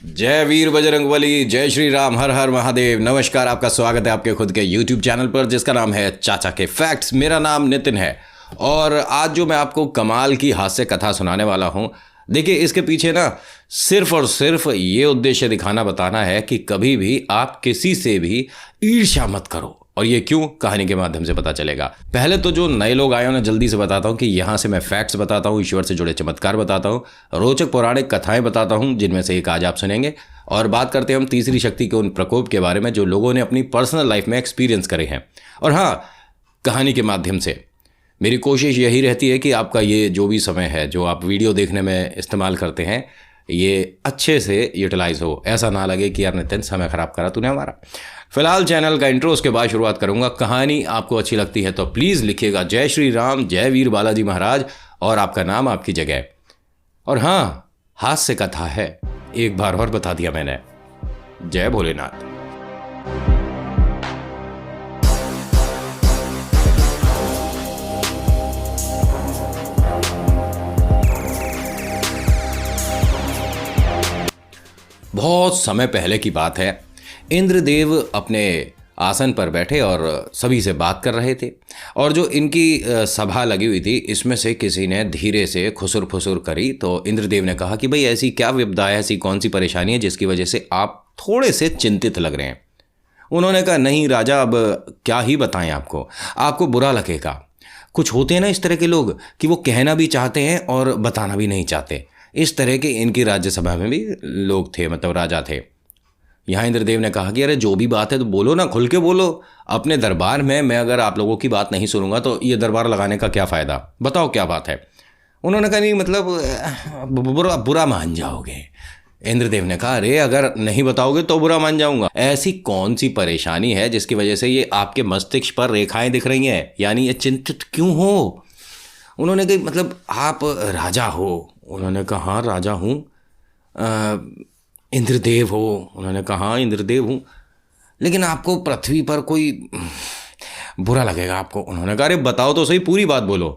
जय वीर बजरंगबली, जय श्री राम, हर हर महादेव। नमस्कार, आपका स्वागत है आपके खुद के YouTube चैनल पर जिसका नाम है चाचा के फैक्ट्स। मेरा नाम नितिन है और आज जो मैं आपको कमाल की हास्य कथा सुनाने वाला हूं, देखिए इसके पीछे ना सिर्फ और सिर्फ ये उद्देश्य दिखाना बताना है कि कभी भी आप किसी से भी ईर्ष्या मत करो। और ये क्यों, कहानी के माध्यम से पता चलेगा। पहले तो जो नए लोग आए उन्हें जल्दी से बताता हूँ कि यहाँ से मैं फैक्ट्स बताता हूँ, ईश्वर से जुड़े चमत्कार बताता हूँ, रोचक पौराणिक कथाएं बताता हूँ जिनमें से एक आज आप सुनेंगे। और बात करते हैं हम तीसरी शक्ति के उन प्रकोप के बारे में जो लोगों ने अपनी पर्सनल लाइफ में एक्सपीरियंस करे हैं। और हाँ, कहानी के माध्यम से मेरी कोशिश यही रहती है कि आपका ये जो भी समय है जो आप वीडियो देखने में इस्तेमाल करते हैं ये अच्छे से यूटिलाइज हो, ऐसा ना लगे कि यार नितिन समय ख़राब करा तूने हमारा। फिलहाल चैनल का इंट्रो, उसके बाद शुरुआत करूंगा। कहानी आपको अच्छी लगती है तो प्लीज़ लिखिएगा जय श्री राम, जय वीर बालाजी महाराज और आपका नाम आपकी जगह। और हाँ, हास्य कथा है, एक बार और बता दिया मैंने। जय भोलेनाथ। बहुत समय पहले की बात है। इंद्रदेव अपने आसन पर बैठे और सभी से बात कर रहे थे। और जो इनकी सभा लगी हुई थी इसमें से किसी ने धीरे से खुसुर फुसुर करी तो इंद्रदेव ने कहा कि भाई ऐसी क्या विपदा है, ऐसी कौन सी परेशानी है जिसकी वजह से आप थोड़े से चिंतित लग रहे हैं। उन्होंने कहा नहीं राजा, अब क्या ही बताएं आपको, आपको बुरा लगेगा। कुछ होते हैं ना इस तरह के लोग कि वो कहना भी चाहते हैं और बताना भी नहीं चाहते। इस तरह के इनकी राज्यसभा में भी लोग थे, मतलब राजा थे। यहाँ इंद्रदेव ने कहा कि अरे जो भी बात है तो बोलो ना, खुल के बोलो। अपने दरबार में मैं अगर आप लोगों की बात नहीं सुनूंगा तो ये दरबार लगाने का क्या फ़ायदा, बताओ क्या बात है। उन्होंने कहा नहीं मतलब बुरा बुरा मान जाओगे। इंद्रदेव ने कहा अरे अगर नहीं बताओगे तो बुरा मान जाऊंगा। ऐसी कौन सी परेशानी है जिसकी वजह से ये आपके मस्तिष्क पर रेखाएं दिख रही हैं, यानी ये चिंतित क्यों हो। उन्होंने कहा मतलब आप राजा हो। उन्होंने कहा हाँ राजा हूँ। इंद्रदेव हो। उन्होंने कहा हाँ इंद्रदेव हूँ, लेकिन आपको पृथ्वी पर कोई बुरा लगेगा आपको। उन्होंने कहा अरे बताओ तो सही, पूरी बात बोलो।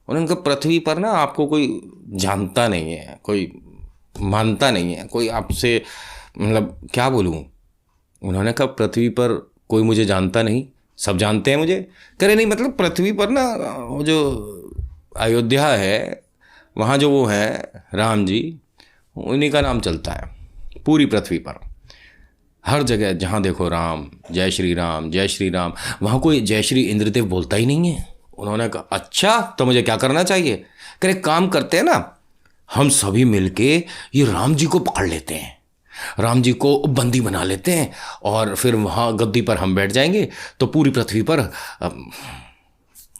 उन्होंने कहा पृथ्वी पर ना आपको कोई जानता नहीं है, कोई मानता नहीं है, कोई आपसे मतलब क्या बोलूँ। उन्होंने कहा पृथ्वी पर कोई मुझे जानता नहीं, सब जानते हैं मुझे। करे नहीं मतलब पृथ्वी पर ना वो जो अयोध्या है वहाँ जो वो है राम जी, उन्हीं का नाम चलता है पूरी पृथ्वी पर। हर जगह जहाँ देखो राम, जय श्री राम, जय श्री राम। वहाँ कोई जय श्री इंद्रदेव बोलता ही नहीं है। उन्होंने कहा अच्छा तो मुझे क्या करना चाहिए। करे काम करते हैं ना, हम सभी मिलके ये राम जी को पकड़ लेते हैं, राम जी को बंदी बना लेते हैं और फिर वहाँ गद्दी पर हम बैठ जाएंगे तो पूरी पृथ्वी पर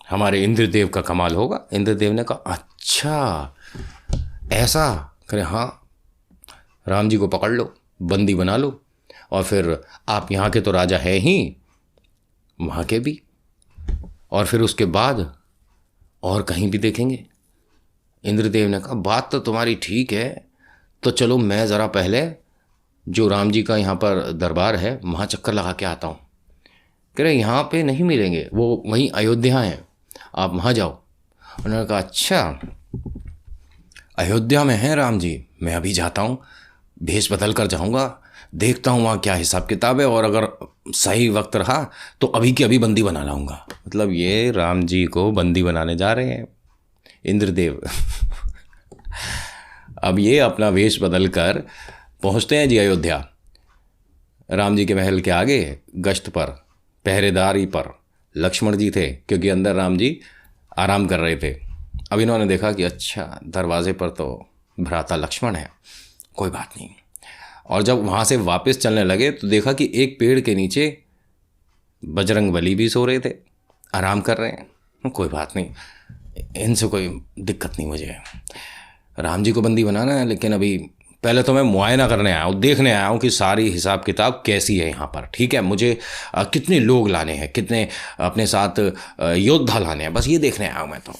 हमारे इंद्रदेव का कमाल होगा। इंद्रदेव ने कहा अच्छा ऐसा। करे हाँ, राम जी को पकड़ लो, बंदी बना लो और फिर आप यहाँ के तो राजा है ही, वहाँ के भी, और फिर उसके बाद और कहीं भी देखेंगे। इंद्रदेव ने कहा बात तो तुम्हारी ठीक है, तो चलो मैं ज़रा पहले जो राम जी का यहाँ पर दरबार है वहाँ चक्कर लगा के आता हूँ। कह रहे यहाँ पे नहीं मिलेंगे, वो वहीं अयोध्या हैं, आप वहाँ जाओ। उन्होंने कहा अच्छा अयोध्या में हैं राम जी, मैं अभी जाता हूँ, भेष बदल कर जाऊँगा, देखता हूँ वहाँ क्या हिसाब किताब है और अगर सही वक्त रहा तो अभी की अभी बंदी बना लाऊंगा। मतलब ये राम जी को बंदी बनाने जा रहे हैं इंद्रदेव। अब ये अपना वेश बदल कर पहुँचते हैं जी अयोध्या। राम जी के महल के आगे गश्त पर, पहरेदारी पर लक्ष्मण जी थे क्योंकि अंदर राम जी आराम कर रहे थे। अब इन्होंने देखा कि अच्छा दरवाजे पर तो भ्राता लक्ष्मण है, कोई बात नहीं। और जब वहाँ से वापस चलने लगे तो देखा कि एक पेड़ के नीचे बजरंगबली भी सो रहे थे, आराम कर रहे हैं। कोई बात नहीं, इनसे कोई दिक्कत नहीं मुझे, राम जी को बंदी बनाना है, लेकिन अभी पहले तो मैं मुआयना करने आया हूँ, देखने आया हूँ कि सारी हिसाब किताब कैसी है यहाँ पर। ठीक है, मुझे कितने लोग लाने हैं, कितने अपने साथ योद्धा लाने हैं, बस ये देखने आया हूँ मैं तो।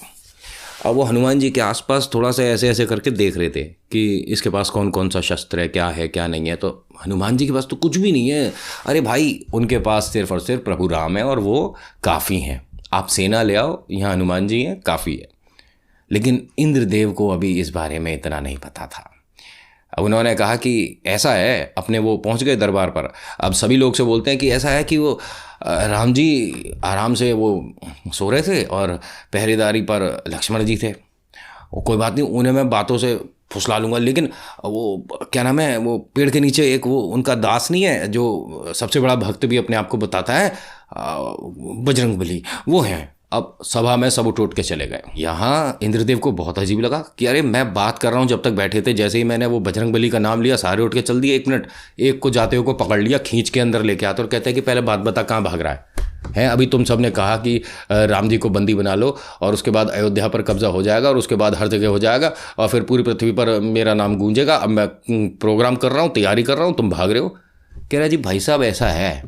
अब वो हनुमान जी के आसपास थोड़ा सा ऐसे ऐसे करके देख रहे थे कि इसके पास कौन कौन सा शस्त्र है क्या नहीं है। तो हनुमान जी के पास तो कुछ भी नहीं है। अरे भाई, उनके पास सिर्फ और सिर्फ प्रभु राम है और वो काफ़ी हैं। आप सेना ले आओ, यहाँ हनुमान जी हैं, काफ़ी है। लेकिन इंद्रदेव को अभी इस बारे में इतना नहीं पता था। अब उन्होंने कहा कि ऐसा है, अपने वो पहुंच गए दरबार पर। अब सभी लोग से बोलते हैं कि ऐसा है कि वो राम जी आराम से वो सो रहे थे और पहरेदारी पर लक्ष्मण जी थे। वो कोई बात नहीं, उन्हें मैं बातों से फुसला लूँगा, लेकिन वो क्या नाम है, वो पेड़ के नीचे एक वो उनका दास नहीं है जो सबसे बड़ा भक्त भी अपने आप को बताता है, बजरंगबली, वो हैं। अब सभा में सब उठ के चले गए। यहाँ इंद्रदेव को बहुत अजीब लगा कि अरे मैं बात कर रहा हूँ, जब तक बैठे थे, जैसे ही मैंने वो बजरंगबली का नाम लिया सारे उठ के चल दिए। 1 मिनट, एक को जाते हुए को पकड़ लिया, खींच के अंदर लेके आते और कहते हैं कि पहले बात बता, कहाँ भाग रहा है? अभी तुम सब ने कहा कि राम जी को बंदी बना लो और उसके बाद अयोध्या पर कब्जा हो जाएगा और उसके बाद हर जगह हो जाएगा और फिर पूरी पृथ्वी पर मेरा नाम गूंजेगा। अब मैं प्रोग्राम कर रहा हूँ, तैयारी कर रहा हूँ, तुम भाग रहे हो। कह रहा जी भाई साहब ऐसा है,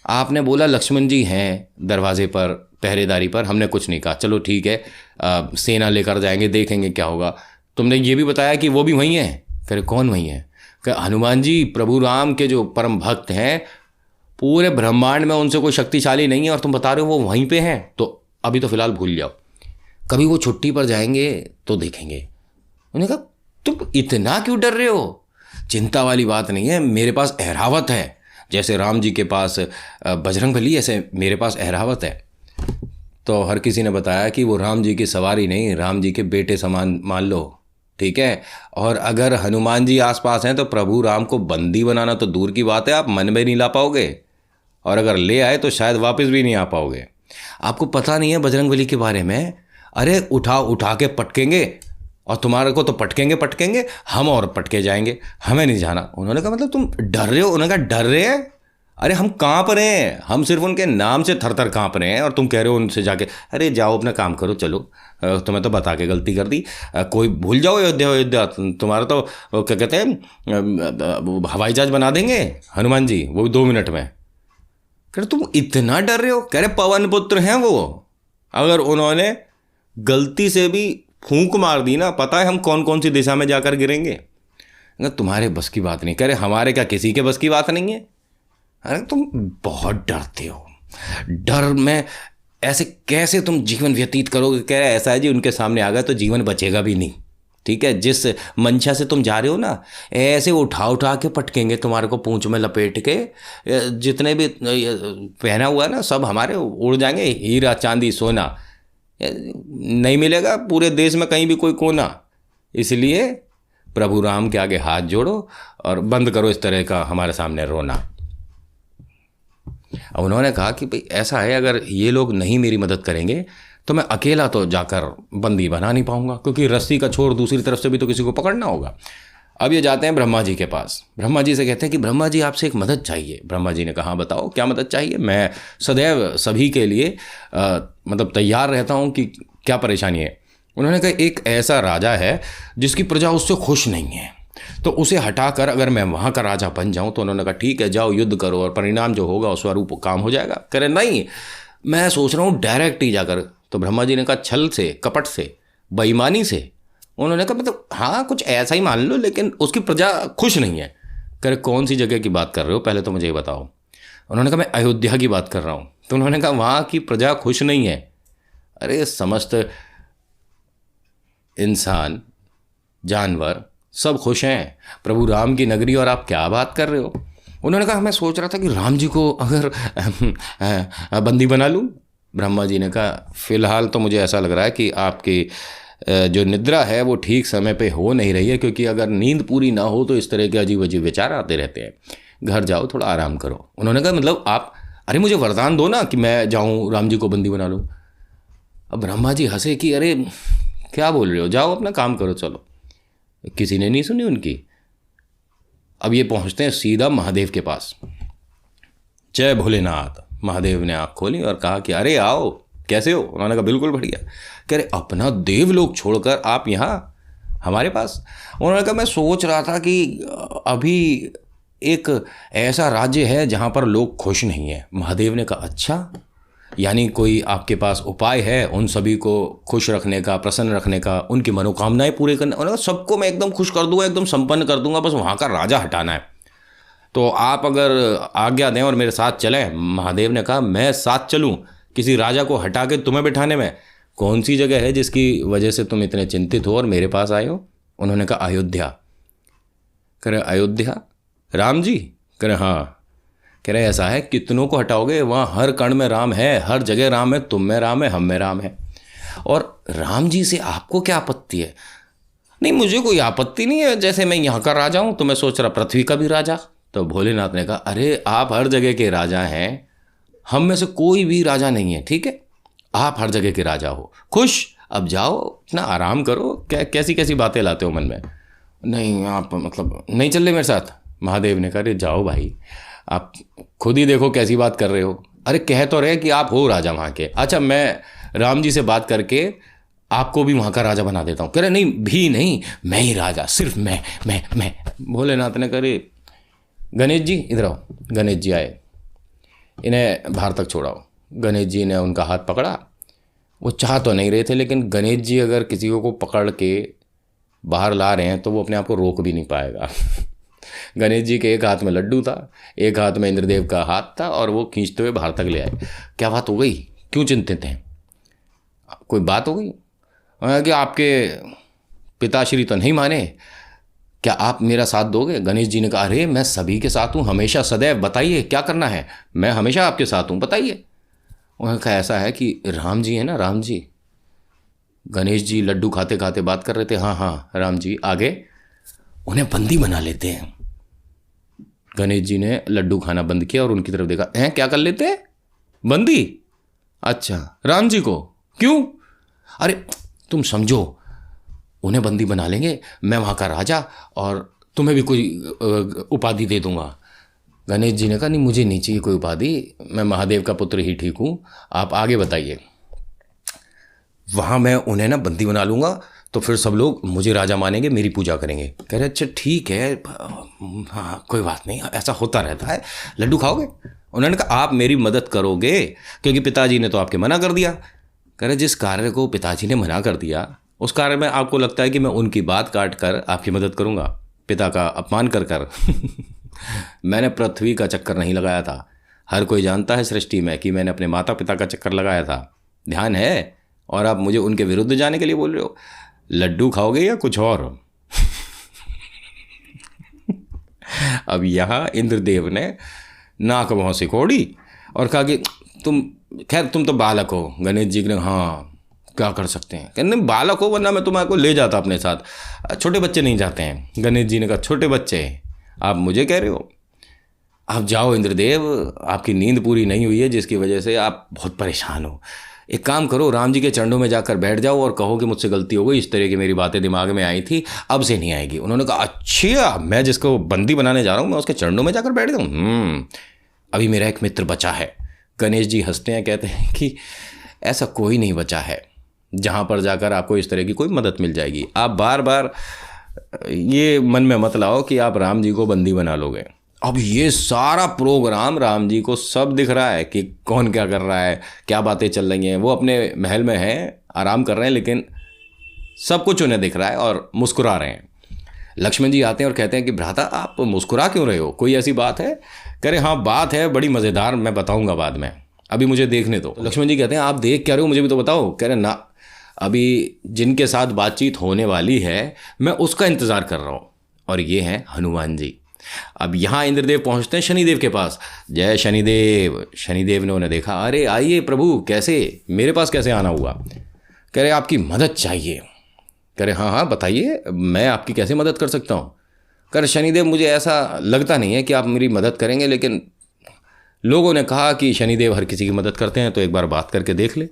आपने बोला लक्ष्मण जी हैं दरवाजे पर पहरेदारी पर, हमने कुछ नहीं कहा, चलो ठीक है, सेना लेकर जाएंगे, देखेंगे क्या होगा। तुमने ये भी बताया कि वो भी वहीं हैं। फिर कौन वहीं है? हनुमान जी प्रभु राम के जो परम भक्त हैं, पूरे ब्रह्मांड में उनसे कोई शक्तिशाली नहीं है और तुम बता रहे हो वो वहीं पे हैं, तो अभी तो फिलहाल भूल जाओ, कभी वो छुट्टी पर जाएंगे तो देखेंगे। उन्होंने कहा तुम इतना क्यों डर रहे हो? चिंता वाली बात नहीं है, मेरे पास ऐरावत है, जैसे राम जी के पास बजरंगबली, ऐसे मेरे पास ऐरावत है। तो हर किसी ने बताया कि वो राम जी की सवारी नहीं, राम जी के बेटे समान मान लो, ठीक है। और अगर हनुमान जी आसपास हैं तो प्रभु राम को बंदी बनाना तो दूर की बात है, आप मन में नहीं ला पाओगे, और अगर ले आए तो शायद वापस भी नहीं आ पाओगे। आपको पता नहीं है बजरंगबली के बारे में? अरे उठा के पटकेंगे, और तुम्हारे को तो पटकेंगे हम, और पटके जाएंगे, हमें नहीं जाना। उन्होंने कहा मतलब तुम डर रहे हो? उन्होंने कहा डर रहे हैं? अरे हम काँप रहे हैं, हम सिर्फ उनके नाम से थर थर काँप रहे हैं, और तुम कह रहे हो उनसे जाके अरे जाओ अपना काम करो, चलो तुम्हें तो बता के गलती कर दी, कोई भूल जाओ अयोध्या, तुम्हारा तो क्या कहते हैं हवाई जहाज बना देंगे हनुमान जी, वो भी 2 मिनट में। कह रहे तुम इतना डर रहे हो? कह रहे पवन पुत्र हैं वो, अगर उन्होंने गलती से भी फूंक मार दी ना, पता है हम कौन कौन सी दिशा में जाकर गिरेंगे। तुम्हारे बस की बात नहीं। कह रहे हमारे क्या किसी के बस की बात नहीं है? अरे तुम बहुत डरते हो, डर में ऐसे कैसे तुम जीवन व्यतीत करोगे? कह रहे ऐसा है जी, उनके सामने आ गए तो जीवन बचेगा भी नहीं, ठीक है। जिस मंशा से तुम जा रहे हो ना, ऐसे उठा के पटकेंगे तुम्हारे को, पूंछ में लपेट के, जितने भी पहना हुआ है ना सब हमारे उड़ जाएंगे, हीरा चांदी सोना नहीं मिलेगा पूरे देश में कहीं भी कोई कोना। इसलिए प्रभु राम के आगे हाथ जोड़ो और बंद करो इस तरह का हमारे सामने रोना। उन्होंने कहा कि भाई ऐसा है, अगर ये लोग नहीं मेरी मदद करेंगे तो मैं अकेला तो जाकर बंदी बना नहीं पाऊंगा, क्योंकि रस्सी का छोर दूसरी तरफ से भी तो किसी को पकड़ना होगा। अब ये जाते हैं ब्रह्मा जी के पास। ब्रह्मा जी से कहते हैं कि ब्रह्मा जी आपसे एक मदद चाहिए। ब्रह्मा जी ने कहा बताओ क्या मदद चाहिए, मैं सदैव सभी के लिए मतलब तैयार रहता हूँ कि क्या परेशानी है। उन्होंने कहा एक ऐसा राजा है जिसकी प्रजा उससे खुश नहीं है, तो उसे हटाकर अगर मैं वहाँ का राजा बन जाऊँ। तो उन्होंने कहा ठीक है जाओ युद्ध करो और परिणाम जो होगा उस स्वरूप काम हो जाएगा। कह रहे नहीं मैं सोच रहा हूँ डायरेक्ट ही जाकर। तो ब्रह्मा जी ने कहा छल से, कपट से, बेईमानी से। उन्होंने कहा मतलब हाँ कुछ ऐसा ही मान लो, लेकिन उसकी प्रजा खुश नहीं है। कह रहे कौन सी जगह की बात कर रहे हो, पहले तो मुझे ये बताओ। उन्होंने कहा मैं अयोध्या की बात कर रहा हूँ। तो उन्होंने कहा वहाँ की प्रजा खुश नहीं है। अरे समस्त इंसान जानवर सब खुश हैं, प्रभु राम की नगरी, और आप क्या बात कर रहे हो। उन्होंने कहा मैं सोच रहा था कि राम जी को अगर बंदी बना लूँ। ब्रह्मा जी ने कहा फिलहाल तो मुझे ऐसा लग रहा है कि आपकी जो निद्रा है वो ठीक समय पे हो नहीं रही है, क्योंकि अगर नींद पूरी ना हो तो इस तरह के अजीब अजीब विचार आते रहते हैं। घर जाओ थोड़ा आराम करो। उन्होंने कहा मतलब आप, अरे मुझे वरदान दो ना कि मैं जाऊँ राम जी को बंदी बना लूँ। अब ब्रह्मा जी हंसे कि अरे क्या बोल रहे हो, जाओ अपना काम करो चलो। किसी ने नहीं सुनी उनकी। अब ये पहुंचते हैं सीधा महादेव के पास। जय भोलेनाथ। महादेव ने आँख खोली और कहा कि अरे आओ, कैसे हो। उन्होंने कहा बिल्कुल बढ़िया। कह रहे अपना देवलोक छोड़कर आप यहाँ हमारे पास। उन्होंने कहा मैं सोच रहा था कि अभी एक ऐसा राज्य है जहाँ पर लोग खुश नहीं हैं। महादेव ने कहा अच्छा, यानी कोई आपके पास उपाय है उन सभी को खुश रखने का, प्रसन्न रखने का, उनकी मनोकामनाएं पूरे करने। उन्होंने कहा सबको मैं एकदम खुश कर दूंगा, एकदम संपन्न कर दूंगा, बस वहाँ का राजा हटाना है। तो आप अगर आज्ञा दें और मेरे साथ चलें। महादेव ने कहा मैं साथ चलूं किसी राजा को हटा के तुम्हें बिठाने में? कौन सी जगह है जिसकी वजह से तुम इतने चिंतित हो और मेरे पास आए हो? उन्होंने कहा अयोध्या। कह रहे अयोध्या, राम जी? कह रहे हाँ। कह रहे ऐसा है, कितनों को हटाओगे? वहाँ हर कण में राम है, हर जगह राम है, तुम में राम है, हम में राम है, और राम जी से आपको क्या आपत्ति है? नहीं मुझे कोई आपत्ति नहीं है, जैसे मैं यहाँ का राजा हूँ तो मैं सोच रहा पृथ्वी का भी राजा। तो भोलेनाथ ने कहा अरे आप हर जगह के राजा हैं, हम में से कोई भी राजा नहीं है, ठीक है, आप हर जगह के राजा हो, खुश, अब जाओ इतना आराम करो, कैसी कैसी बातें लाते हो मन में। नहीं आप मतलब नहीं चल रहे मेरे साथ? महादेव ने कहा अरे जाओ भाई, आप खुद ही देखो कैसी बात कर रहे हो। अरे कह तो रहे कि आप हो राजा वहाँ के। अच्छा मैं राम जी से बात करके आपको भी वहाँ का राजा बना देता हूँ। कह रहे नहीं भी नहीं, मैं ही राजा, सिर्फ मैं। भोलेनाथ ने करे गणेश जी इधर आओ। गणेश जी आए, इन्हें बाहर तक छोड़ाओ। गणेश जी ने उनका हाथ पकड़ा। वो चाह तो नहीं रहे थे, लेकिन गणेश जी अगर किसी को पकड़ के बाहर ला रहे हैं तो वो अपने आप को रोक भी नहीं पाएगा। गणेश जी के एक हाथ में लड्डू था, एक हाथ में इंद्रदेव का हाथ था, और वो खींचते हुए बाहर तक ले आए। क्या बात हो गई, क्यों चिंतित हैं? कोई बात हो गई? कि आपके पिताश्री तो नहीं माने, क्या आप मेरा साथ दोगे? गणेश जी ने कहा अरे मैं सभी के साथ हूँ, हमेशा सदैव, बताइए क्या करना है, मैं हमेशा आपके साथ हूँ, बताइए। उन्होंने कहा ऐसा है कि राम जी है ना, राम जी। गणेश जी लड्डू खाते खाते बात कर रहे थे। हाँ हाँ राम जी, आगे? उन्हें बंदी बना लेते हैं। गणेश जी ने लड्डू खाना बंद किया और उनकी तरफ देखा। हैं क्या कर लेते हैं? बंदी? अच्छा राम जी को क्यों? अरे तुम समझो, उन्हें बंदी बना लेंगे, मैं वहाँ का राजा, और तुम्हें भी कोई उपाधि दे दूंगा। गणेश जी ने कहा नहीं मुझे नहीं चाहिए कोई उपाधि, मैं महादेव का पुत्र ही ठीक हूँ, आप आगे बताइए। वहाँ मैं उन्हें ना बंदी बना लूँगा तो फिर सब लोग मुझे राजा मानेंगे, मेरी पूजा करेंगे। कह रहे अच्छा ठीक है, हाँ कोई बात नहीं, ऐसा होता रहता है, लड्डू खाओगे? उन्होंने कहा आप मेरी मदद करोगे, क्योंकि पिताजी ने तो आपके मना कर दिया। कह रहे जिस कार्य को पिताजी ने मना कर दिया उस कार्य में आपको लगता है कि मैं उनकी बात काट कर आपकी मदद करूँगा, पिता का अपमान कर कर। मैंने पृथ्वी का चक्कर नहीं लगाया था, हर कोई जानता है सृष्टि में कि मैंने अपने माता पिता का चक्कर लगाया था, ध्यान है, और आप मुझे उनके विरुद्ध जाने के लिए बोल रहे हो? लड्डू खाओगे या कुछ और? अब यहाँ इंद्रदेव ने नाक मुँह सिकोड़ी और कहा कि तुम तो बालक हो। गणेश जी ने हाँ क्या कर सकते हैं, कहने बालक हो वरना मैं तुम्हारे को ले जाता अपने साथ, छोटे बच्चे नहीं जाते हैं। गणेश जी ने कहा छोटे बच्चे आप मुझे कह रहे हो? आप जाओ इंद्रदेव, आपकी नींद पूरी नहीं हुई है जिसकी वजह से आप बहुत परेशान हो। एक काम करो, राम जी के चरणों में जाकर बैठ जाओ और कहो कि मुझसे गलती हो गई, इस तरह की मेरी बातें दिमाग में आई थी, अब से नहीं आएगी। उन्होंने कहा अच्छा मैं जिसको बंदी बनाने जा रहा हूँ मैं उसके चरणों में जाकर बैठ जाऊँ? अभी मेरा एक मित्र बचा है। गणेश जी हंसते हैं, कहते हैं कि ऐसा कोई नहीं बचा है जहाँ पर जाकर आपको इस तरह की कोई मदद मिल जाएगी। आप बार बार ये मन में मत लाओ कि आप राम जी को बंदी बना लोगे। अब ये सारा प्रोग्राम राम जी को सब दिख रहा है कि कौन क्या कर रहा है, क्या बातें चल रही हैं। वो अपने महल में हैं, आराम कर रहे हैं, लेकिन सब कुछ उन्हें दिख रहा है और मुस्कुरा रहे हैं। लक्ष्मण जी आते हैं और कहते हैं कि भ्राता आप मुस्कुरा क्यों रहे हो, कोई ऐसी बात है? कह रहे हाँ बात है बड़ी मज़ेदार, मैं बताऊंगा बाद में, अभी मुझे देखने दो। लक्ष्मण जी कहते हैं आप देख क्या रहे हो, मुझे भी तो बताओ। कह रहे ना, अभी जिनके साथ बातचीत होने वाली है मैं उसका इंतज़ार कर रहा हूँ, और ये हैं हनुमान जी। अब यहाँ इंद्रदेव पहुँचते हैं शनिदेव के पास। जय शनिदेव। शनिदेव ने उन्हें देखा, अरे आइए प्रभु, कैसे मेरे पास कैसे आना हुआ? कह रहे आपकी मदद चाहिए। कह रहे हाँ हाँ बताइए, मैं आपकी कैसे मदद कर सकता हूँ? कह रहे शनिदेव मुझे ऐसा लगता नहीं है कि आप मेरी मदद करेंगे, लेकिन लोगों ने कहा कि शनिदेव हर किसी की मदद करते हैं, तो एक बार बात करके देख ले।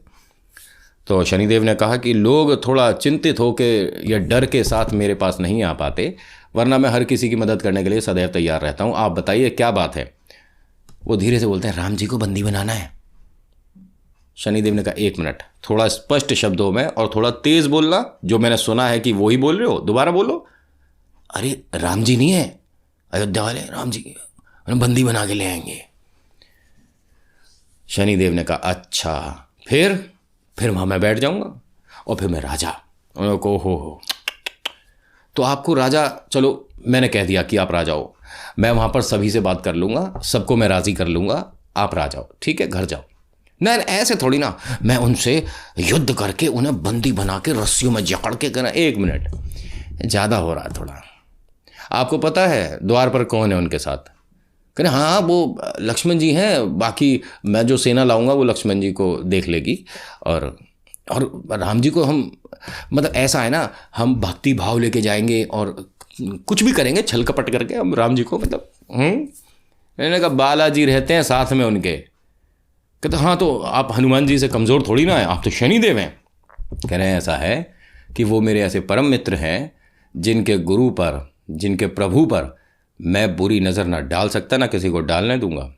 तो शनिदेव ने कहा कि लोग थोड़ा चिंतित हो के या डर के साथ मेरे पास नहीं आ पाते, वरना मैं हर किसी की मदद करने के लिए सदैव तैयार रहता हूँ। आप बताइए क्या बात है? वो धीरे से बोलते हैं राम जी को बंदी बनाना है। शनिदेव ने कहा एक मिनट, थोड़ा स्पष्ट शब्दों में और थोड़ा तेज बोलना, जो मैंने सुना है कि वो ही बोल रहे हो, दोबारा बोलो। अरे राम जी नहीं है, अयोध्या वाले राम जी उन्हें बंदी बना के ले आएंगे। शनिदेव ने कहा अच्छा, फिर वहाँ मैं बैठ जाऊँगा और फिर मैं राजा। उन्होंने कहा हो तो आपको राजा, चलो मैंने कह दिया कि आप राजा हो, मैं वहाँ पर सभी से बात कर लूँगा, सबको मैं राज़ी कर लूँगा, आप राजा हो, ठीक है, घर जाओ। नहीं ऐसे थोड़ी ना, मैं उनसे युद्ध करके उन्हें बंदी बना के रस्सियों में जकड़ के करना। एक मिनट, ज़्यादा हो रहा है थोड़ा। आपको पता है द्वार पर कौन है उनके साथ? कह रहे हाँ वो लक्ष्मण जी हैं, बाकी मैं जो सेना लाऊंगा वो लक्ष्मण जी को देख लेगी। और राम जी को हम मतलब ऐसा है ना, हम भक्ति भाव लेके जाएंगे और कुछ भी करेंगे छल कपट करके हम राम जी को मतलब। मैंने कहा बालाजी रहते हैं साथ में उनके। कहते हाँ तो आप हनुमान जी से कमज़ोर थोड़ी ना है, आप तो शनिदेव हैं। कह रहे हैं ऐसा है कि वो मेरे ऐसे परम मित्र हैं जिनके गुरु पर, जिनके प्रभु पर मैं बुरी नज़र ना डाल सकता, ना किसी को डालने दूंगा।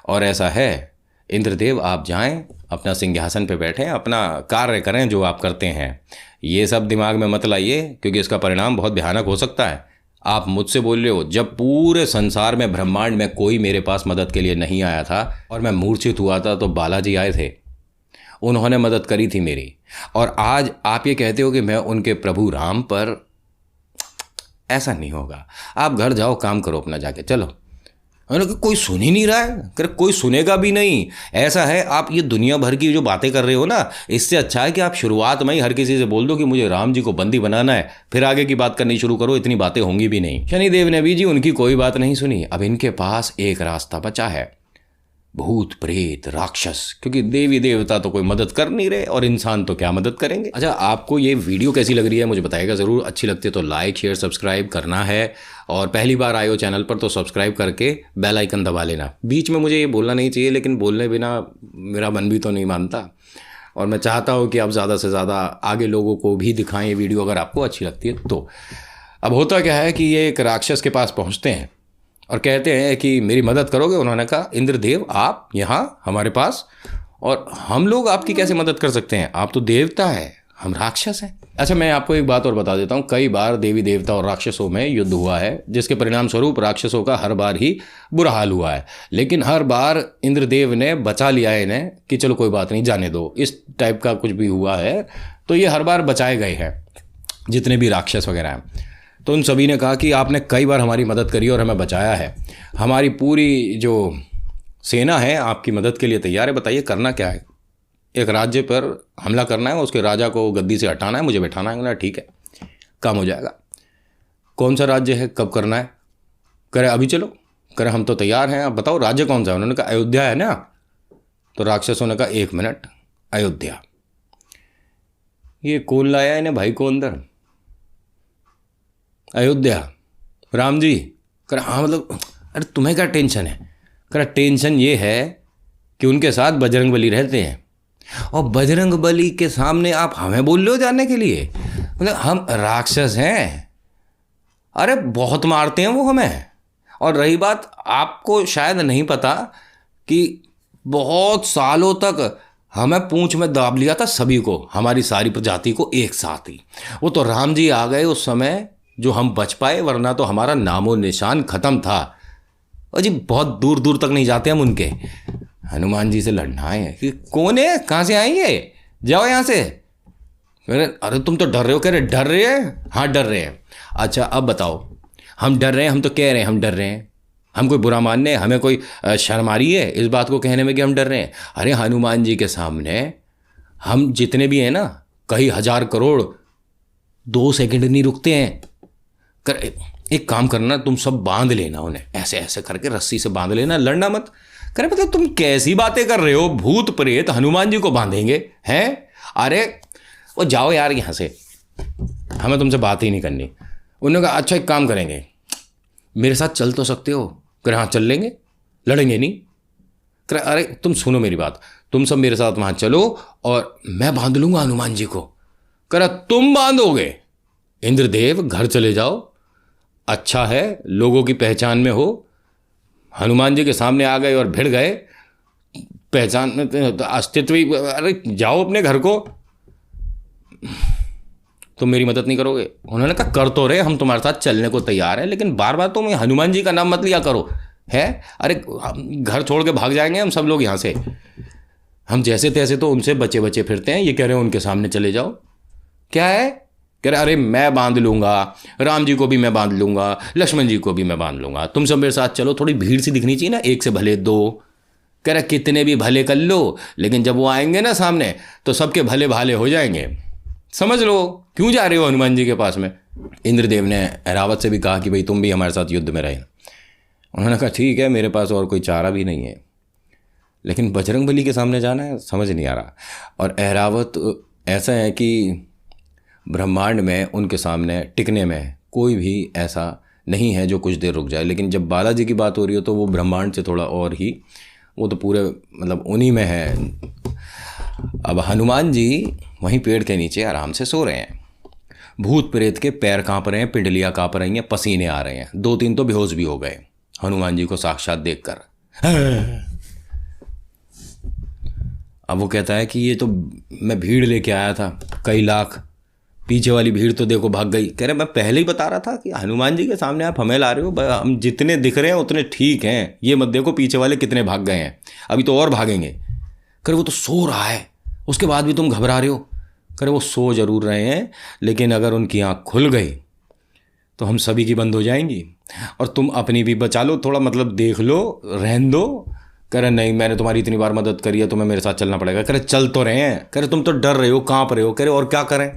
और ऐसा है इंद्रदेव, आप जाएं अपना सिंहासन पे बैठें, अपना कार्य करें जो आप करते हैं। ये सब दिमाग में मत लाइए क्योंकि इसका परिणाम बहुत भयानक हो सकता है। आप मुझसे बोल रहे हो, जब पूरे संसार में ब्रह्मांड में कोई मेरे पास मदद के लिए नहीं आया था और मैं मूर्छित हुआ था तो बालाजी आए थे, उन्होंने मदद करी थी मेरी। और आज आप ये कहते हो कि मैं उनके प्रभु राम पर, ऐसा नहीं होगा। आप घर जाओ, काम करो अपना जाके, चलो। कोई सुन ही नहीं रहा है। कर कोई सुनेगा भी नहीं। ऐसा है, आप ये दुनिया भर की जो बातें कर रहे हो ना, इससे अच्छा है कि आप शुरुआत में ही हर किसी से बोल दो कि मुझे राम जी को बंदी बनाना है, फिर आगे की बात करनी शुरू करो, इतनी बातें होंगी भी नहीं। शनिदेव ने भी जी उनकी कोई बात नहीं सुनी। अब इनके पास एक रास्ता बचा है, भूत प्रेत राक्षस, क्योंकि देवी देवता तो कोई मदद कर नहीं रहे और इंसान तो क्या मदद करेंगे। अच्छा, आपको ये वीडियो कैसी लग रही है मुझे बताइएगा ज़रूर। अच्छी लगती है तो लाइक शेयर सब्सक्राइब करना है, और पहली बार आए हो चैनल पर तो सब्सक्राइब करके बेल आइकन दबा लेना। बीच में मुझे ये बोलना नहीं चाहिए, लेकिन बोलने बिना मेरा मन भी तो नहीं मानता, और मैं चाहता हूँ कि आप ज़्यादा से ज़्यादा आगे लोगों को भी दिखाएं ये वीडियो अगर आपको अच्छी लगती है तो। अब होता क्या है कि ये एक राक्षस के पास पहुँचते हैं और कहते हैं कि मेरी मदद करोगे। उन्होंने कहा इंद्रदेव आप यहाँ हमारे पास, और हम लोग आपकी कैसे मदद कर सकते हैं, आप तो देवता है, हम राक्षस हैं। अच्छा, मैं आपको एक बात और बता देता हूँ, कई बार देवी देवता और राक्षसों में युद्ध हुआ है, जिसके परिणाम स्वरूप राक्षसों का हर बार ही बुरा हाल हुआ है, लेकिन हर बार इंद्रदेव ने बचा लिया है इन्हें कि चलो कोई बात नहीं, जाने दो। इस टाइप का कुछ भी हुआ है तो ये हर बार बचाए गए हैं जितने भी राक्षस वगैरह हैं। तो उन सभी ने कहा कि आपने कई बार हमारी मदद करी और हमें बचाया है, हमारी पूरी जो सेना है आपकी मदद के लिए तैयार है, बताइए करना क्या है। एक राज्य पर हमला करना है, उसके राजा को गद्दी से हटाना है, मुझे बैठाना है। ना ठीक है, काम हो जाएगा। कौन सा राज्य है, कब करना है? करे अभी चलो। करे हम तो तैयार हैं, आप बताओ राज्य कौन सा है। उन्होंने कहा अयोध्या है ना। तो राक्षसों ने कहा 1 मिनट, अयोध्या। ये कौन लाया इन्हें भाई को अंदर? अयोध्या, राम जी। कर हाँ मतलब, अरे तुम्हें क्या टेंशन है? कर टेंशन ये है कि उनके साथ बजरंग बली रहते हैं, और बजरंग बली के सामने आप हमें बोल रहे हो जाने के लिए? मतलब हम राक्षस हैं, अरे बहुत मारते हैं वो हमें। और रही बात, आपको शायद नहीं पता कि बहुत सालों तक हमें पूंछ में दाब लिया था सभी को, हमारी सारी प्रजाति को एक साथ ही। वो तो राम जी आ गए उस समय जो हम बच पाए, वरना तो हमारा नामो निशान खत्म था। और जी बहुत दूर दूर तक नहीं जाते हम उनके। हनुमान जी से लड़ना है कि कौन है, कहाँ से आएंगे, जाओ यहाँ से। अरे तुम तो डर रहे हो। कह रहे डर रहे हैं? हाँ डर रहे हैं। अच्छा अब बताओ, हम डर रहे हैं, हम तो कह रहे हैं हम डर रहे हैं, हम कोई बुरा मानने, हमें कोई शर्म आ रही है इस बात को कहने में कि हम डर रहे हैं? अरे हनुमान जी के सामने हम जितने भी हैं ना, कई हजार करोड़, 2 सेकंड नहीं रुकते हैं। एक काम करना, तुम सब बांध लेना उन्हें, ऐसे ऐसे करके रस्सी से बांध लेना, लड़ना मत। करे मतलब तुम कैसी बातें कर रहे हो, भूत प्रेत हनुमान जी को बांधेंगे हैं? अरे वो जाओ यार यहाँ से, हमें तुमसे बात ही नहीं करनी। उन्होंने कहा अच्छा एक काम करेंगे, मेरे साथ चल तो सकते हो? करे हाँ चल लेंगे, लड़ेंगे नहीं। करे अरे तुम सुनो मेरी बात, तुम सब मेरे साथ वहाँ चलो और मैं बांध लूँगा हनुमान जी को। करे तुम बांधोगे? इंद्रदेव घर चले जाओ, अच्छा है लोगों की पहचान में हो। हनुमान जी के सामने आ गए और भिड़ गए, पहचान में तो अस्तित्व ही। अरे जाओ अपने घर को, तुम मेरी मदद नहीं करोगे? उन्होंने कहा कर तो रहे, हम तुम्हारे साथ चलने को तैयार हैं, लेकिन बार बार तुम हनुमान जी का नाम मत लिया करो है। अरे घर छोड़ के भाग जाएंगे हम सब लोग यहाँ से। हम जैसे तैसे तो उनसे बचे बचे फिरते हैं, ये कह रहे हैं उनके सामने चले जाओ। क्या है? कह रहे अरे मैं बांध लूँगा, राम जी को भी मैं बांध लूँगा, लक्ष्मण जी को भी मैं बांध लूँगा, तुम सब मेरे साथ चलो। थोड़ी भीड़ सी दिखनी चाहिए ना, 1 से भले 2। कह रहे कितने भी भले कर लो, लेकिन जब वो आएंगे ना सामने तो सबके भले भाले हो जाएंगे। समझ लो क्यों जा रहे हो हनुमान जी के पास में। इंद्रदेव ने ऐरावत से भी कहा कि भाई तुम भी हमारे साथ युद्ध में रहे। उन्होंने कहा ठीक है, मेरे पास और कोई चारा भी नहीं है, लेकिन बजरंगबली के सामने जाना है, समझ नहीं आ रहा। और ऐरावत ऐसा है कि ब्रह्मांड में उनके सामने टिकने में कोई भी ऐसा नहीं है जो कुछ देर रुक जाए, लेकिन जब बालाजी की बात हो रही हो तो वो ब्रह्मांड से थोड़ा और ही, वो तो पूरे मतलब उन्हीं में है। अब हनुमान जी वहीं पेड़ के नीचे आराम से सो रहे हैं। भूत प्रेत के पैर कांप रहे हैं, पिंडलियाँ कांप रही हैं, पसीने आ रहे हैं, 2-3 तो बेहोश भी हो गए हनुमान जी को साक्षात देखकर। अब वो कहता है कि ये तो मैं भीड़ लेके आया था, कई लाख, पीछे वाली भीड़ तो देखो भाग गई। कह रहे मैं पहले ही बता रहा था कि हनुमान जी के सामने आप हमें ला रहे हो, हम जितने दिख रहे हैं उतने ठीक हैं, ये मत देखो पीछे वाले कितने भाग गए हैं, अभी तो और भागेंगे। कह रहे वो तो सो रहा है, उसके बाद भी तुम घबरा रहे हो। कह रहे वो सो जरूर रहे हैं, लेकिन अगर उनकी आँख खुल गई तो हम सभी की बंद हो जाएंगी, और तुम अपनी भी बचा लो थोड़ा, मतलब देख लो, रहन दो। कह रहे नहीं, मैंने तुम्हारी इतनी बार मदद करी है, तुम्हें मेरे साथ चलना पड़ेगा। कह रहे चल तो रहे हैं। कह रहे तुम तो डर रहे हो, कांप रहे हो। कह रहे और क्या करें,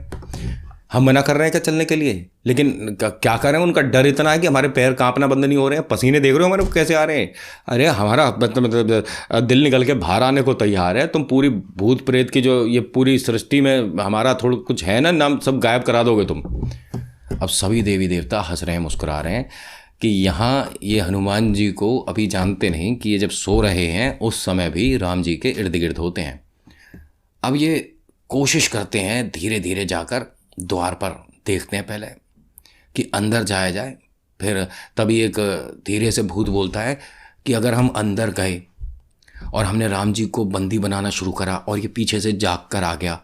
हम मना कर रहे हैं क्या चलने के लिए, लेकिन क्या करें, उनका डर इतना है कि हमारे पैर कांपना बंद नहीं हो रहे हैं, पसीने देख रहे हो हमारे कैसे आ रहे हैं। अरे हमारा मतलब दिल निकल के बाहर आने को तैयार है, तुम पूरी भूत प्रेत की जो ये पूरी सृष्टि में हमारा थोड़ा कुछ है ना नाम, सब गायब करा दोगे तुम। अब सभी देवी देवता हंस रहे हैं, मुस्कुरा रहे हैं कि यहाँ ये हनुमान जी को अभी जानते नहीं कि ये जब सो रहे हैं उस समय भी राम जी के इर्द गिर्द होते हैं। अब ये कोशिश करते हैं धीरे धीरे जाकर द्वार पर देखते हैं पहले कि अंदर जाया जाए। फिर तभी एक धीरे से भूत बोलता है कि अगर हम अंदर गए और हमने राम जी को बंदी बनाना शुरू करा और ये पीछे से जाग कर आ गया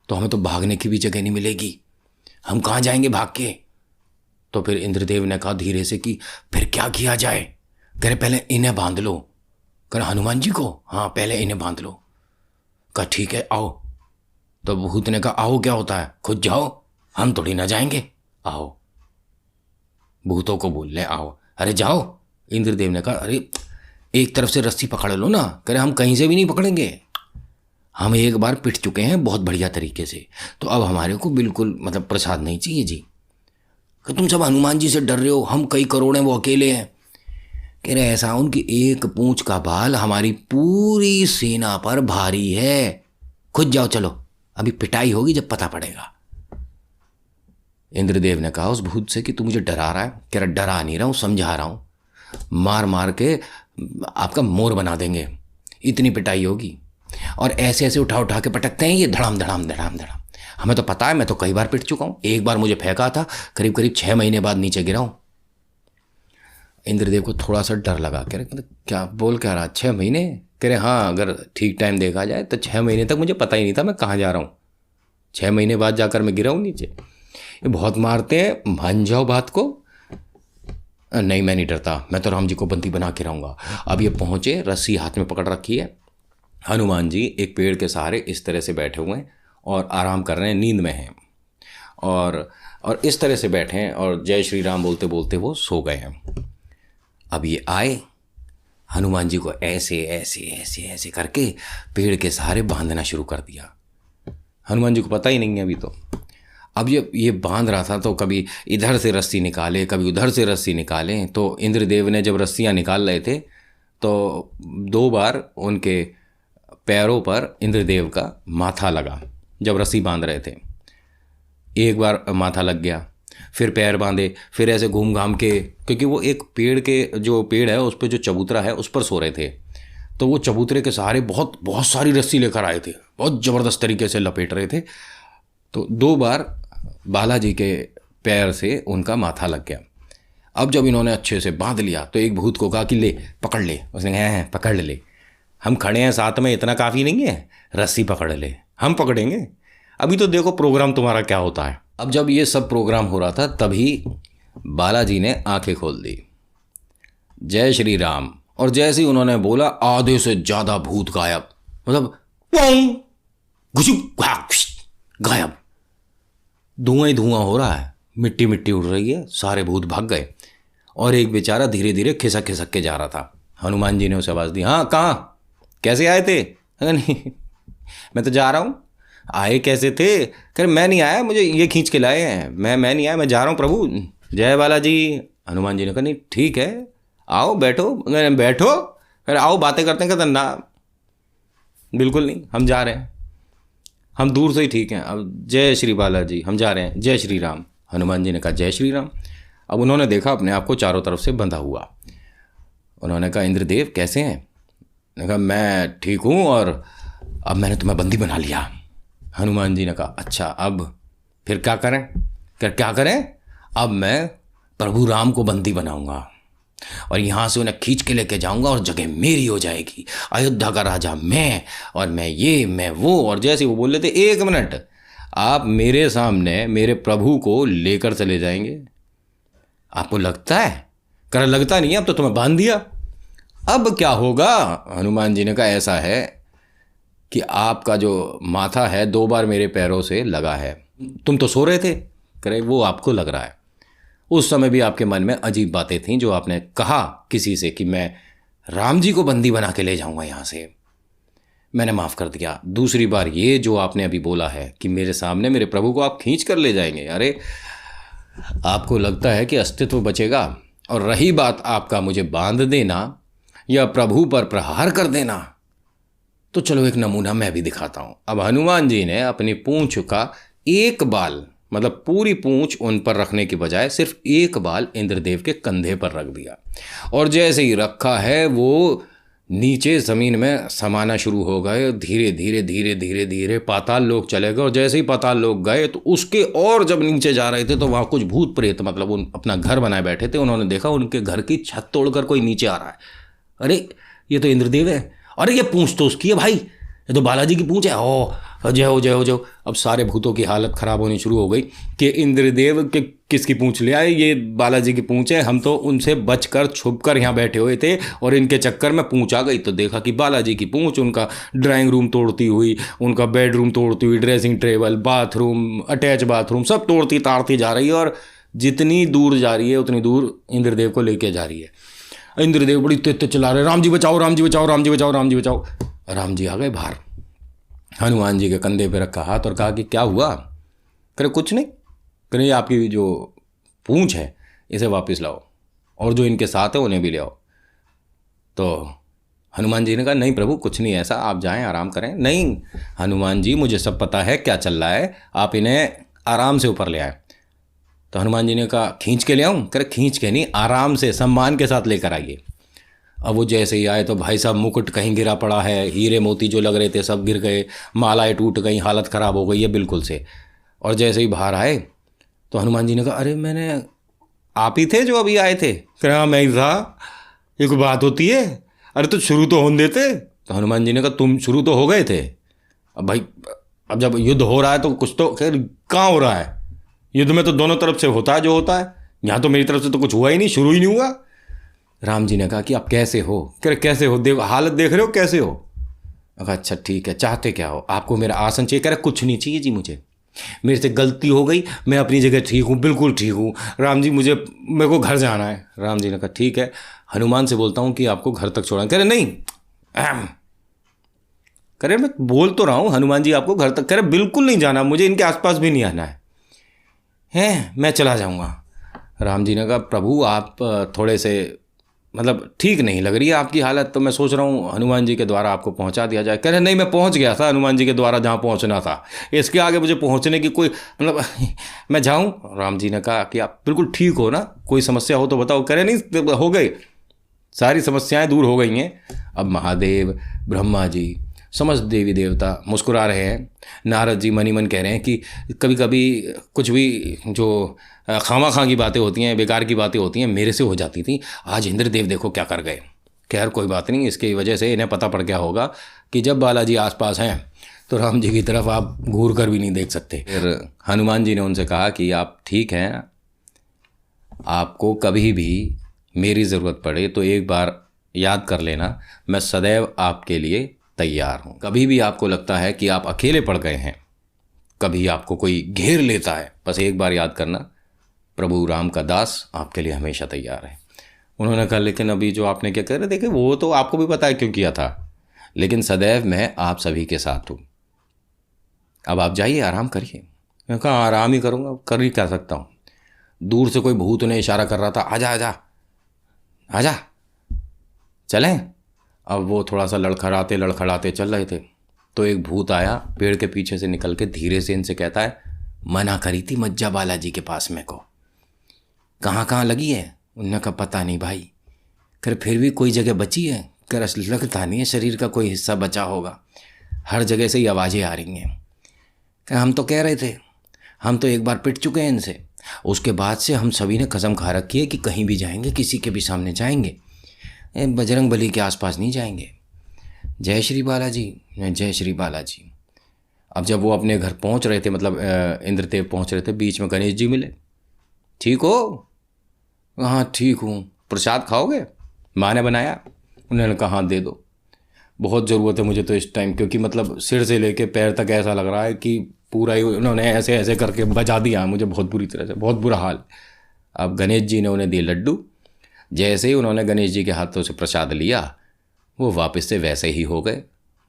तो हमें तो भागने की भी जगह नहीं मिलेगी, हम कहाँ जाएंगे भाग के। तो फिर इंद्रदेव ने कहा धीरे से कि फिर क्या किया जाए। कह रहे पहले इन्हें बांध लो। कह रहे हनुमान जी को, हाँ पहले इन्हें बांध लो। कहा ठीक है आओ। तो भूत ने कहा आओ क्या होता है, खुद जाओ, हम थोड़ी ना जाएंगे, आओ। भूतों को बोल ले आओ। अरे जाओ। इंद्रदेव ने कहा अरे एक तरफ से रस्सी पकड़ लो ना। कह रहे हम कहीं से भी नहीं पकड़ेंगे, हम एक बार पिट चुके हैं बहुत बढ़िया तरीके से, तो अब हमारे को बिल्कुल मतलब प्रसाद नहीं चाहिए जी। कि तुम सब हनुमान जी से डर रहे हो, हम कई करोड़ हैं, वो अकेले हैं। कह रहे ऐसा उनकी एक पूंछ का बाल हमारी पूरी सेना पर भारी है, खुद जाओ चलो, अभी पिटाई होगी जब पता पड़ेगा। इंद्रदेव ने कहा उस भूत से कि तू मुझे डरा रहा है। कह रहा डरा नहीं रहा हूँ, समझा रहा हूँ, मार मार के आपका मोर बना देंगे, इतनी पिटाई होगी। और ऐसे ऐसे उठा उठा के पटकते हैं ये, धड़ाम धड़ाम धड़ाम धड़ाम। हमें तो पता है, मैं तो कई बार पिट चुका हूँ, एक बार मुझे फेंका था, करीब करीब 6 महीने बाद नीचे गिरा हूँ। इंद्रदेव को थोड़ा सा डर लगा। कह रहे क्या बोल क्या रहा, 6 महीने। कह रहे हाँ अगर ठीक टाइम देखा जाए तो 6 महीने तक मुझे पता ही नहीं था मैं कहाँ जा रहा हूँ, 6 महीने बाद जाकर मैं गिरा हूँ नीचे। ये बहुत मारते हैं, मान जाओ बात को। नहीं मैं नहीं डरता, मैं तो राम जी को बंदी बना के रहूँगा। अब ये पहुँचे, रस्सी हाथ में पकड़ रखी है, हनुमान जी एक पेड़ के सहारे इस तरह से बैठे हुए हैं और आराम कर रहे हैं, नींद में हैं, और इस तरह से बैठे हैं और जय श्री राम बोलते बोलते वो सो गए हैं। अब ये आए, हनुमान जी को ऐसे ऐसे ऐसे ऐसे करके पेड़ के सहारे बांधना शुरू कर दिया। हनुमान जी को पता ही नहीं है अभी तो। अब ये बांध रहा था तो कभी इधर से रस्सी निकाले, कभी उधर से रस्सी निकाले। तो इंद्रदेव ने जब रस्सियाँ निकाल रहे थे तो 2 बार उनके पैरों पर इंद्रदेव का माथा लगा जब रस्सी बांध रहे थे। एक बार माथा लग गया, फिर पैर बांधे, फिर ऐसे घूम घाम के, क्योंकि वो एक पेड़ के जो पेड़ है उस पर जो चबूतरा है उस पर सो रहे थे, तो वो चबूतरे के सहारे बहुत बहुत सारी रस्सी लेकर आए थे, बहुत ज़बरदस्त तरीके से लपेट रहे थे। तो 2 बार बालाजी के पैर से उनका माथा लग गया। अब जब इन्होंने अच्छे से बांध लिया तो एक भूत को कहा कि ले पकड़ ले। उसने कहा है पकड़ ले, हम खड़े हैं साथ में, इतना काफ़ी नहीं है, रस्सी पकड़ ले, हम पकड़ेंगे, अभी तो देखो प्रोग्राम तुम्हारा क्या होता है। अब जब ये सब प्रोग्राम हो रहा था तभी बालाजी ने आंखें खोल दी, जय श्री राम, और जैसे ही उन्होंने बोला आधे से ज़्यादा भूत गायब, मतलब गायब, धुआं ही धुआं हो रहा है, मिट्टी मिट्टी उड़ रही है, सारे भूत भाग गए और एक बेचारा धीरे धीरे खिसक खिसक के जा रहा था। हनुमान जी ने उसे आवाज़ दी, हाँ कहाँ, कैसे आए थे? नहीं मैं तो जा रहा हूँ, आए कैसे थे? कह रहे मैं नहीं आया, मुझे ये खींच के लाए हैं, मैं नहीं आया, मैं जा रहा हूँ प्रभु, जय बालाजी। हनुमान जी ने कहा नहीं ठीक है, आओ बैठो। बैठो? कह रहे आओ बातें करते हैं। कहते ना बिल्कुल नहीं, हम जा रहे हैं, हम दूर से ही ठीक हैं, अब जय श्री बालाजी, हम जा रहे हैं, जय श्री राम। हनुमान जी ने कहा जय श्री राम। अब उन्होंने देखा अपने आप को चारों तरफ से बंधा हुआ। उन्होंने कहा इंद्रदेव कैसे हैं? ने कहा मैं ठीक हूँ और अब मैंने तुम्हें बंदी बना लिया। हनुमान जी ने कहा अच्छा अब फिर क्या करें? क्या करें? अब मैं प्रभु राम को बंदी बनाऊंगा और यहाँ से उन्हें खींच के लेके जाऊंगा और जगह मेरी हो जाएगी, अयोध्या का राजा मैं, और मैं ये मैं वो। और जैसे वो बोल रहे थे 1 मिनट, आप मेरे सामने मेरे प्रभु को लेकर चले जाएंगे? आपको लगता है? कर लगता नहीं है, अब तो तुम्हें बांध दिया, अब क्या होगा? हनुमान जी ने कहा ऐसा है कि आपका जो माथा है 2 बार मेरे पैरों से लगा है, तुम तो सो रहे थे, करे वो आपको लग रहा है। उस समय भी आपके मन में अजीब बातें थीं जो आपने कहा किसी से कि मैं राम जी को बंदी बना के ले जाऊंगा यहाँ से, मैंने माफ़ कर दिया। दूसरी बार ये जो आपने अभी बोला है कि मेरे सामने मेरे प्रभु को आप खींच कर ले जाएंगे, अरे आपको लगता है कि अस्तित्व बचेगा? और रही बात आपका मुझे बांध देना या प्रभु पर प्रहार कर देना, तो चलो एक नमूना मैं भी दिखाता हूं। अब हनुमान जी ने अपनी पूंछ का एक बाल, मतलब पूरी पूंछ उन पर रखने की बजाय सिर्फ एक बाल इंद्रदेव के कंधे पर रख दिया, और जैसे ही रखा है वो नीचे ज़मीन में समाना शुरू हो गए। धीरे धीरे धीरे धीरे धीरे पाताल लोक चले गए, और जैसे ही पाताल लोक गए तो उसके और जब नीचे जा रहे थे तो वहाँ कुछ भूत प्रेत, मतलब उन अपना घर बनाए बैठे थे। उन्होंने देखा उनके घर की छत तोड़कर कोई नीचे आ रहा है। अरे ये तो इंद्रदेव है, अरे ये पूंछ तो उसकी है भाई, ये तो बालाजी की पूंछ है। ओ जय हो जय हो जय हो। अब सारे भूतों की हालत ख़राब होनी शुरू हो गई कि इंद्रदेव के किसकी पूंछ ले आए, ये बालाजी की पूंछ है, हम तो उनसे बचकर छुपकर यहाँ बैठे हुए थे और इनके चक्कर में पूंछ आ गई। तो देखा कि बालाजी की पूंछ उनका ड्राइंग रूम तोड़ती हुई, उनका बेडरूम तोड़ती हुई, dressing table, bathroom, attach bathroom सब तोड़ती ताड़ती जा रही है, और जितनी दूर जा रही है उतनी दूर इंद्रदेव को लेके जा रही है। इंद्रदेव बड़ी तेज तेज चला रहे, राम जी बचाओ राम जी बचाओ राम जी बचाओ राम जी बचाओ। राम जी आ गए बाहर, हनुमान जी के कंधे पे रखा हाथ और कहा कि क्या हुआ? करे कुछ नहीं, करे आपकी जो पूंछ है इसे वापस लाओ, और जो इनके साथ है उन्हें भी ले आओ। तो हनुमान जी ने कहा नहीं प्रभु कुछ नहीं ऐसा, आप जाएं आराम करें। नहीं हनुमान जी मुझे सब पता है क्या चल रहा है, आप इन्हें आराम से ऊपर ले आए। तो हनुमान जी ने कहा खींच के ले आऊँ? करे खींच के नहीं, आराम से सम्मान के साथ लेकर आइए। अब वो जैसे ही आए तो भाई साहब मुकुट कहीं गिरा पड़ा है, हीरे मोती जो लग रहे थे सब गिर गए, मालाएं टूट गई, हालत ख़राब हो गई है बिल्कुल से। और जैसे ही बाहर आए तो हनुमान जी ने कहा अरे मैंने, आप ही थे जो अभी आए थे? कह हाँ मैं ही था। ये कोई बात होती है? अरे तो शुरू तो होने देते। तो हनुमान जी ने कहा तुम शुरू तो हो गए थे, अब भाई अब जब युद्ध हो रहा है तो कुछ तो खैर कहाँ हो रहा है, युद्ध में तो दोनों तरफ से होता है जो होता है, यहाँ तो मेरी तरफ से तो कुछ हुआ ही नहीं, शुरू ही नहीं हुआ। राम जी ने कहा कि आप कैसे हो? कह कैसे हो, देखो हालत देख रहे हो कैसे हो? कहा अच्छा ठीक है, चाहते क्या हो? आपको मेरा आसन चाहिए? कह रहे कुछ नहीं चाहिए जी, मुझे मेरे से गलती हो गई, मैं अपनी जगह ठीक हूँ, बिल्कुल ठीक हूँ राम जी, मेरे को घर जाना है। राम जी ने कहा ठीक है, हनुमान से बोलता हूँ कि आपको घर तक छोड़ा। कह रहे नहीं, कह रहे मैं बोल तो रहा हूँ हनुमान जी आपको घर तक, कह रहे बिल्कुल नहीं जाना, मुझे इनके आसपास भी नहीं आना है, मैं चला जाऊँगा। राम जी ने कहा प्रभु आप थोड़े से मतलब ठीक नहीं लग रही है आपकी हालत, तो मैं सोच रहा हूँ हनुमान जी के द्वारा आपको पहुँचा दिया जाए। कह रहे नहीं मैं पहुँच गया था हनुमान जी के द्वारा जहाँ पहुँचना था, इसके आगे मुझे पहुँचने की कोई मतलब मैं जाऊँ? राम जी ने कहा कि आप बिल्कुल ठीक हो ना, कोई समस्या हो तो बताओ। कह रहे नहीं हो गई, सारी समस्याएं दूर हो गई हैं। अब महादेव, ब्रह्मा जी, समस्त देवी देवता मुस्कुरा रहे हैं। नारद जी मनी मन कह रहे हैं कि कभी कभी कुछ भी जो खामा खां की बातें होती हैं, बेकार की बातें होती हैं, मेरे से हो जाती थी, आज इंद्रदेव देखो क्या कर गए। खैर कोई बात नहीं, इसकी वजह से इन्हें पता पड़ गया होगा कि जब बालाजी आसपास हैं तो राम जी की तरफ आप घूर कर भी नहीं देख सकते। फिर हनुमान जी ने उनसे कहा कि आप ठीक हैं, आपको कभी भी मेरी ज़रूरत पड़े तो एक बार याद कर लेना, मैं सदैव आपके लिए तैयार हूँ। कभी भी आपको लगता है कि आप अकेले पड़ गए हैं, कभी आपको कोई घेर लेता है, बस एक बार याद करना, प्रभु राम का दास आपके लिए हमेशा तैयार है। उन्होंने कहा लेकिन अभी जो आपने क्या कह रहे, देखिए वो तो आपको भी पता है क्यों किया था, लेकिन सदैव मैं आप सभी के साथ हूँ। अब आप जाइए, आराम करिए। मैं कहा आराम ही करूँगा, कर ही क्या सकता हूँ। दूर से कोई भूत उन्हें इशारा कर रहा था, आजा आजा आजा, चलें। अब वो थोड़ा सा लड़खड़ाते लड़खड़ाते चल रहे थे, तो एक भूत आया पेड़ के पीछे से निकल के, धीरे से इनसे कहता है, मना करी थी मत जा बालाजी के पास में को, कहाँ कहाँ लगी है। उनने कहा पता नहीं भाई, फिर भी कोई जगह बची है। कर लगता नहीं है शरीर का कोई हिस्सा बचा होगा, हर जगह से ही आवाज़ें आ रही हैं। कहा हम तो कह रहे थे, हम तो एक बार पिट चुके हैं इनसे, उसके बाद से हम सभी ने कसम खा रखी है कि कहीं भी जाएंगे, किसी के भी सामने जाएंगे, बजरंग बली के आसपास नहीं जाएंगे। जय श्री बालाजी, जय श्री बालाजी। अब जब वो अपने घर पहुंच रहे थे, मतलब इंद्रदेव पहुंच रहे थे, बीच में गणेश जी मिले। ठीक हो? हाँ ठीक हूँ। प्रसाद खाओगे? माँ ने बनाया। उन्होंने कहा हाँ दे दो, बहुत ज़रूरत है मुझे तो इस टाइम, क्योंकि मतलब सिर से लेके पैर तक ऐसा लग रहा है कि पूरा ही उन्होंने ऐसे ऐसे करके बजा दिया मुझे, बहुत बुरी तरह से, बहुत बुरा हाल। अब गणेश जी ने उन्हें दिए लड्डू। जैसे ही उन्होंने गणेश जी के हाथों से प्रसाद लिया, वो वापस से वैसे ही हो गए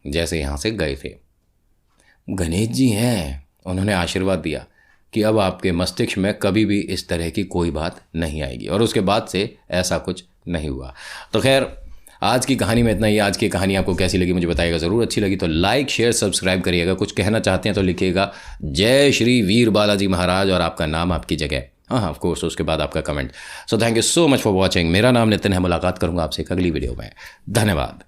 जैसे यहाँ से गए थे। गणेश जी हैं, उन्होंने आशीर्वाद दिया कि अब आपके मस्तिष्क में कभी भी इस तरह की कोई बात नहीं आएगी, और उसके बाद से ऐसा कुछ नहीं हुआ। तो खैर, आज की कहानी में इतना ही। आज की कहानी आपको कैसी लगी मुझे बताइएगा ज़रूर। अच्छी लगी तो लाइक शेयर सब्सक्राइब करिएगा। कुछ कहना चाहते हैं तो लिखिएगा जय श्री वीर बालाजी महाराज, और आपका नाम, आपकी जगह, हाँ ऑफ कोर्स, उसके बाद आपका comment. So thank you so much for watching. मेरा नाम नितिन है। मुलाकात करूंगा आपसे एक अगली वीडियो में। धन्यवाद।